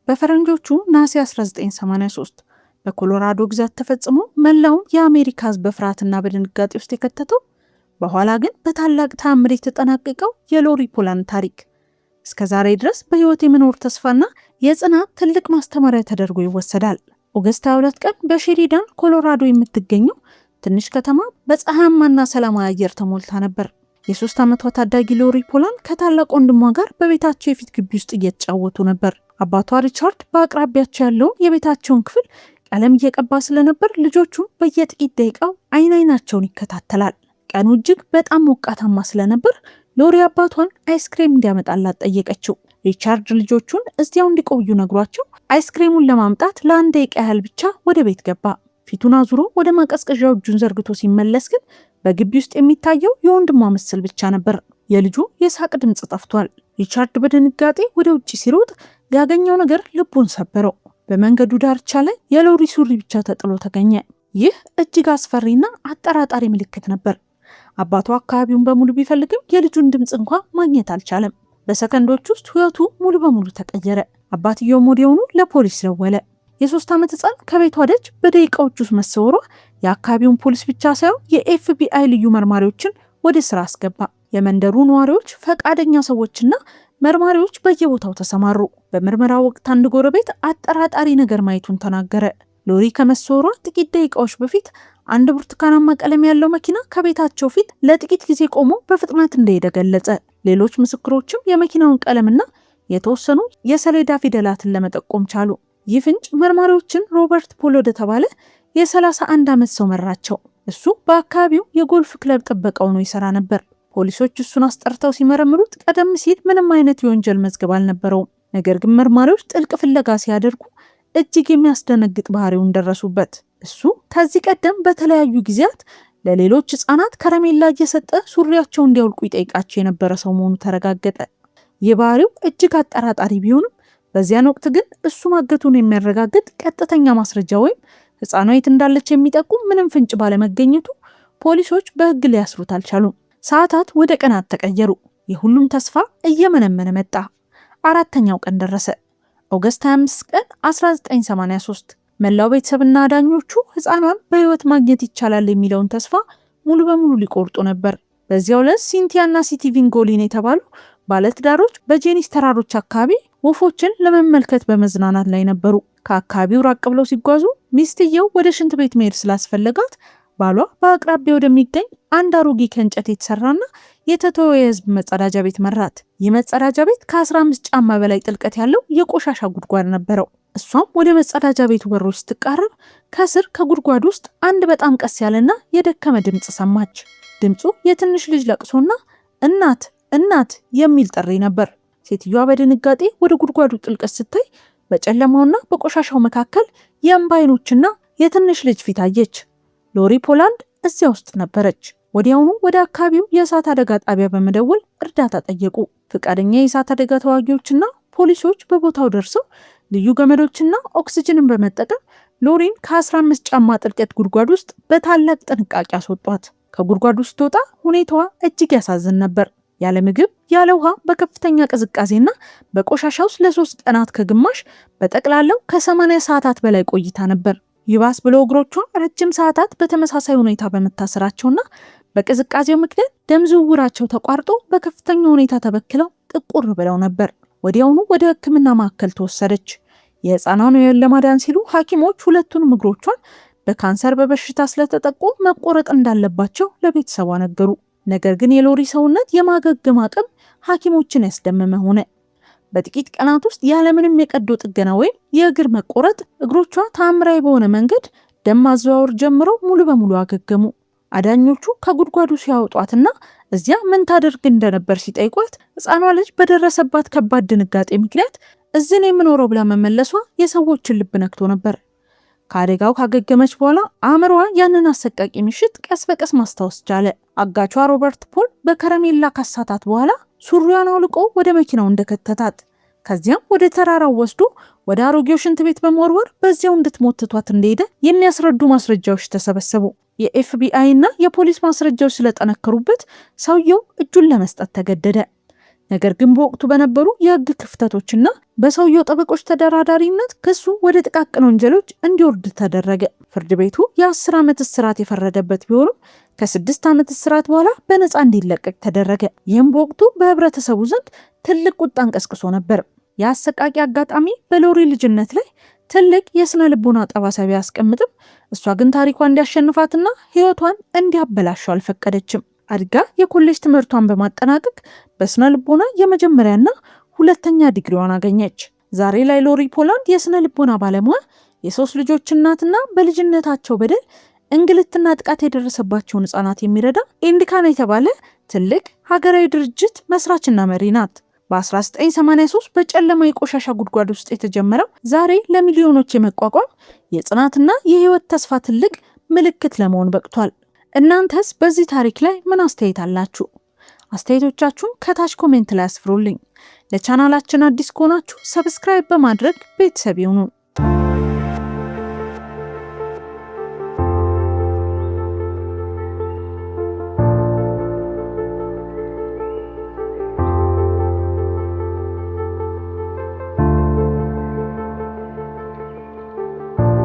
በፈረንጆቹ ናሴ 1983 በኮሎራዶ ግዛት ተፈጽሞ መላውን የአሜሪካ ሕዝብ በፍርሃትና በድንጋጤ ውስጥ የከተተው በኋላ ግን በታላቅ ተአምር የተጠናቀቀው የሎሪ ፖላንድ ታሪክ እስከዛሬ ድረስ በህይወት የመኖር ተስፋና የጽናት ትልቅ ማስተማሪያ ተደርጎ ይወሰዳል። ኦገስት 22 ቀን በሼሪዳን ኮሎራዶ የምትገኘው ትንሽ ከተማ በፀሐያማና ሰላማዊ አየር ተሞልታ ነበር። የ3 ዓመቷ ታዳጊ ሎሪ ፖላንድ ከታላቅ ወንድሟ ጋር በቤታቸው የፊት ግቢ ውስጥ እየተጫወቱ ነበር። አባቷ ሪቻርድ በአቅራቢያቸው ያለውን የቤታቸውን ክፍል ቀለም እየቀባ ስለነበር ልጆቹ በየጥቂት ደቂቃው አይናቸውን ይከታተላል። ቀኑ እጅግ በጣም ሞቃታማ ስለነበር ሎሪ አባቷን አይስክሬም እንዲያመጣላት ጠየቀችው። ሪቻርድ ልጆቹን እዚያው እንዲቆዩ ነግሯቸው አይስክሬሙን ለማምጣት ለ1 ደቂቃ ያህል ብቻ ወደ ቤት ገባ። ፊቱን አዙሮ ወደ ማቀዝቀዣው እጁን ዘርግቶ ሲመለስ ግን በግቢ ውስጥ የሚታየው የወንድሟ ምስል ብቻ ነበር። የልጁ የሳቅ ድምፅ ጠፍቷል። ሪቻርድ በድንጋጤ ወደ ውጭ ሲሮጥ ያገኘው ነገር ልቡን ሰበረው። በመንገዱ ዳርቻ ላይ የሎሪ ሱሪ ብቻ ተጥሎ ተገኘ። ይህ እጅግ አስፈሪና አጠራጣሪ ምልክት ነበር። አባቱ አካባቢውን በሙሉ ቢፈልግም የልጁን ድምፅ እንኳን ማግኘት አልቻለም። በሰከንዶች ውስጥ ህይወቱ ሙሉ በሙሉ ተቀየረ። አባትየው ወዲያውኑ ለፖሊስ ደወለ። የ3 ዓመት ህፃን ከቤቷ ደጅ በደቂቃዎች ውስጥ መሰወሯ የአካባቢውን ፖሊስ ብቻ ሳይሆን የኤፍቢአይ ልዩ መርማሪዎችን ወደ ስራ አስገባ። የመንደሩ ነዋሪዎች፣ ፈቃደኛ ሰዎችና መርማሪዎች በየቦታው ተሰማሩ። በምርመራ ወቅት አንድ ጎረቤት አጠራጣሪ ነገር ማየቱን ተናገረ። ሎሪ ከመሰወሯ ጥቂት ደቂቃዎች በፊት አንድ ብርቱካናማ ቀለም ያለው መኪና ከቤታቸው ፊት ለጥቂት ጊዜ ቆሞ በፍጥነት እንደሄደ ገለጸ። ሌሎች ምስክሮችም የመኪናውን ቀለምና የተወሰኑ የሰሌዳ ፊደላትን ለመጠቆም ቻሉ። ይህ ፍንጭ መርማሪዎችን ሮበርት ፖል ወደ ተባለ የ31 ዓመት ሰው መራቸው። እሱ በአካባቢው የጎልፍ ክለብ ጥበቃ ሆኖ ይሰራ ነበር። ፖሊሶች እሱን አስጠርተው ሲመረምሩት ቀደም ሲል ምንም አይነት የወንጀል መዝገብ አልነበረውም። ነገር ግን መርማሪዎች ጥልቅ ፍለጋ ሲያደርጉ እጅግ የሚያስደነግጥ ባህሪውን ደረሱበት። እሱ ከዚህ ቀደም በተለያዩ ጊዜያት ለሌሎች ህፃናት ከረሜላ እየሰጠ ሱሪያቸው እንዲያውልቁ ይጠይቃቸው የነበረ ሰው መሆኑ ተረጋገጠ። ይህ ባህሪው እጅግ አጠራጣሪ ቢሆንም በዚያን ወቅት ግን እሱ ማገቱን የሚያረጋግጥ ቀጥተኛ ማስረጃ ወይም ህፃኗ የት እንዳለች የሚጠቁም ምንም ፍንጭ ባለመገኘቱ ፖሊሶች በህግ ሊያስሩት አልቻሉም። ሰዓታት ወደ ቀናት ተቀየሩ። የሁሉም ተስፋ እየመነመነ መጣ። 4ኛው ቀን ደረሰ። ኦገስት 25 ቀን 1983 መላው ቤተሰብና አዳኞቹ ህፃኗን በህይወት ማግኘት ይቻላል የሚለውን ተስፋ ሙሉ በሙሉ ሊቆርጡ ነበር። በዚያው ዕለት ሲንቲያና ስቲቨን ጎሊን የተባሉ ባለትዳሮች በጄኒስ ተራሮች አካባቢ ወፎችን ለመመልከት በመዝናናት ላይ ነበሩ። ከአካባቢው ራቅ ብለው ሲጓዙ ሚስትየው ወደ ሽንት ቤት መሄድ ስላስፈለጋት ባሏ በአቅራቢያ ወደሚገኝ አንድ አሮጌ ከእንጨት የተሰራና የተተወ የህዝብ መጸዳጃ ቤት መራት። ይህ መጸዳጃ ቤት ከ15 ጫማ በላይ ጥልቀት ያለው የቆሻሻ ጉድጓድ ነበረው። እሷም ወደ መጸዳጃ ቤቱ በሮች ስትቃረብ ከስር ከጉድጓድ ውስጥ አንድ በጣም ቀስ ያለና የደከመ ድምፅ ሰማች። ድምፁ የትንሽ ልጅ ለቅሶና እናት እናት የሚል ጥሪ ነበር። ሴትዮዋ በድንጋጤ ወደ ጉድጓዱ ጥልቀት ስታይ በጨለማውና በቆሻሻው መካከል የእንባ አይኖችና የትንሽ ልጅ ፊት አየች። ሎሪ ፖላንድ እዚያ ውስጥ ነበረች። ወዲያውኑ ወደ አካባቢው የእሳት አደጋ ጣቢያ በመደወል እርዳታ ጠየቁ። ፈቃደኛ የእሳት አደጋ ተዋጊዎችና ፖሊሶች በቦታው ደርሰው ልዩ ገመዶችና ኦክሲጅንን በመጠቀም ሎሪን ከ15 ጫማ ጥልቀት ጉድጓድ ውስጥ በታላቅ ጥንቃቄ አስወጧት። ከጉድጓዱ ስትወጣ ሁኔታዋ እጅግ ያሳዝን ነበር። ያለ ምግብ፣ ያለ ውሃ፣ በከፍተኛ ቅዝቃዜና በቆሻሻ ውስጥ ለ3 ቀናት ከግማሽ በጠቅላላው ከ80 ሰዓታት በላይ ቆይታ ነበር። ይባስ ብሎ እግሮቿ ረጅም ሰዓታት በተመሳሳይ ሁኔታ በመታሰራቸውና በቅዝቃዜው ምክንያት ደም ዝውውራቸው ተቋርጦ በከፍተኛ ሁኔታ ተበክለው ጥቁር ብለው ነበር። ወዲያውኑ ወደ ሕክምና ማዕከል ተወሰደች። የህፃኗን ሕይወት ለማዳን ሲሉ ሐኪሞች ሁለቱንም እግሮቿን በካንሰር በበሽታ ስለተጠቁ መቆረጥ እንዳለባቸው ለቤተሰቧ ነገሩ። ነገር ግን የሎሪ ሰውነት የማገገም አቅም ሐኪሞችን ያስደመመ ሆነ። በጥቂት ቀናት ውስጥ ያለምንም የቀዶ ጥገና ወይም የእግር መቆረጥ እግሮቿ ተአምራዊ በሆነ መንገድ ደም ማዘዋወር ጀምረው ሙሉ በሙሉ አገገሙ። አዳኞቹ ከጉድጓዱ ሲያወጧትና እዚያ ምን ታደርግ እንደነበር ሲጠይቋት ህፃኗ ልጅ በደረሰባት ከባድ ድንጋጤ ምክንያት እዚህ ነው የምኖረው ብላ መመለሷ የሰዎችን ልብ ነክቶ ነበር። ከአደጋው ካገገመች በኋላ አእምሮዋ ያንን አሰቃቂ ምሽት ቀስ በቀስ ማስታወስ ቻለ። አጋቿ ሮበርት ፖል በከረሜላ ካሳታት በኋላ ሱሪዋን አውልቆ ወደ መኪናው እንደከተታት ከዚያም ወደ ተራራው ወስዶ ወደ አሮጌው ሽንት ቤት በመወርወር በዚያው እንድትሞትቷት እንደሄደ የሚያስረዱ ማስረጃዎች ተሰበሰቡ። የኤፍቢአይ እና የፖሊስ ማስረጃዎች ስለጠነከሩበት ሰውየው እጁን ለመስጠት ተገደደ። ነገር ግን በወቅቱ በነበሩ የህግ ክፍተቶችና በሰውየው ጠበቆች ተደራዳሪነት ክሱ ወደ ጥቃቅን ወንጀሎች እንዲወርድ ተደረገ። ፍርድ ቤቱ የ10 ዓመት እስራት የፈረደበት ቢሆንም ከ6 ዓመት እስራት በኋላ በነፃ እንዲለቀቅ ተደረገ። ይህም በወቅቱ በህብረተሰቡ ዘንድ ትልቅ ቁጣን ቀስቅሶ ነበር። የአሰቃቂ አጋጣሚ በሎሪ ልጅነት ላይ ትልቅ የስነ ልቦና ጠባሳ ቢያስቀምጥም እሷ ግን ታሪኳ እንዲያሸንፋትና ህይወቷን እንዲያበላሸው አልፈቀደችም። አድጋ የኮሌጅ ትምህርቷን በማጠናቀቅ በስነ ልቦና የመጀመሪያና ሁለተኛ ዲግሪዋን አገኘች። ዛሬ ላይ ሎሪ ፖላንድ የስነ ልቦና ባለሙያ፣ የ3 ልጆች እናትና በልጅነታቸው በደል እንግልትና ጥቃት የደረሰባቸውን ህጻናት የሚረዳ ኢንዲካን የተባለ ትልቅ ሀገራዊ ድርጅት መስራችና መሪ ናት። በ1983 በጨለማ የቆሻሻ ጉድጓድ ውስጥ የተጀመረው ዛሬ ለሚሊዮኖች የመቋቋም የጽናትና የህይወት ተስፋ ትልቅ ምልክት ለመሆን በቅቷል። እናንተስ በዚህ ታሪክ ላይ ምን አስተያየት አላችሁ? አስተያየቶቻችሁን ከታች ኮሜንት ላይ አስፍሩልኝ። ለቻናላችን አዲስ ከሆናችሁ ሰብስክራይብ በማድረግ ቤተሰብ ይሁኑ።